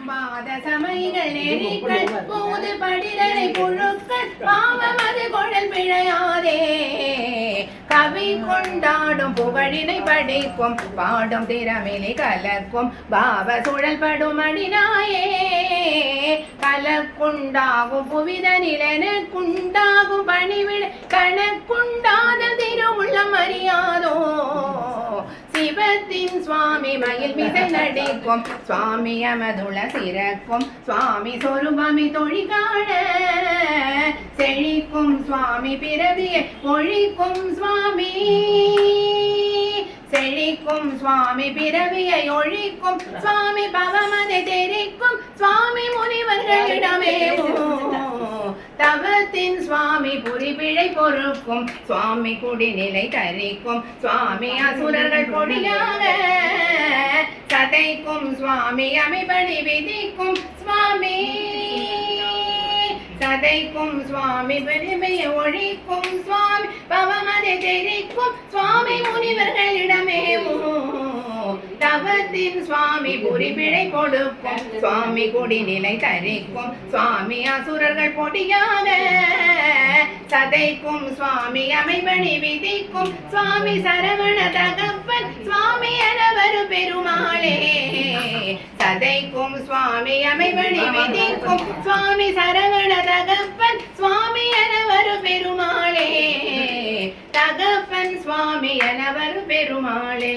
வாத சமைகள் நெறிகள் போது படிதலை புழுக்கள் பாவமது குழல் பிழையாதே கவி கொண்டாடும் புகழினை படிக்கும் பாடும் திறமிலை கலக்கும் பாவ சுழல் படும் அடினாயே கலக்குண்டாகும் புவிதனில் எனக்குண்டாகும் பணிவிட கணக்குண்டாத திருவுள்ளம் அறியாதோ சிவத்தின் சுவாமி மயில் மிசை நடிக்கும் சுவாமி அமதுள சிறக்கும் சுவாமி சொருபமி தொழிகாண செழிக்கும் சுவாமி பிறவியை ஒழிக்கும் சுவாமி செழிக்கும் சுவாமி பிறவியை ஒழிக்கும் சுவாமி பவமதை தெரிக்கும் சுவாமி முனிவர்களிடமே தவத்தின் சுவாமி புரிபிழை பொறுக்கும் சுவாமி குடிநிலை தரிக்கும் சுவாமி அசுரர்கள் கொடியாக சதைக்கும் சுவாமி அமைபடி விதிக்கும் சுவாமி சதைக்கும் சுவாமி பெருமையை ஒழிக்கும் சுவாமி பவமதை தெரிக்கும் சுவாமி முனிவர்களிடமே தவத்தின் சுவாமி புரிபிழை கொடுக்கும் சுவாமி குடிநிலை தரிக்கும் சுவாமி அசுரர்கள் பொடியாக சதைக்கும் சுவாமி அமைபணி விதிக்கும் சுவாமி சரவண தகப்பன் சுவாமி எனவரு பெருமாளே சதைக்கும் சுவாமி அமைபணி விதிக்கும் சுவாமி சரவண தகப்பன் சுவாமி எனவரு பெருமாளே தகப்பன் சுவாமி எனவரு பெருமாளே